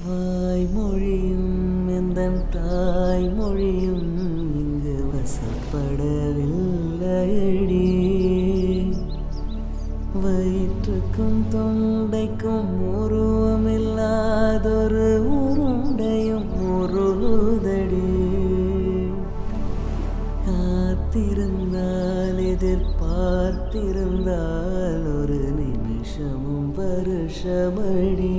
வாய்மொழியும் எந்தன் தாய்மொழியும் இங்கு வசப்படவில்லையடி. வயிற்றுக்கும் தொண்டைக்கும் உருவமில்லாதொரு உருண்டையும் உருளுதடி. காத்திருந்தால் எதிர்பார்த்திருந்தால் ஒரு நிமிஷமும் வருஷமடி.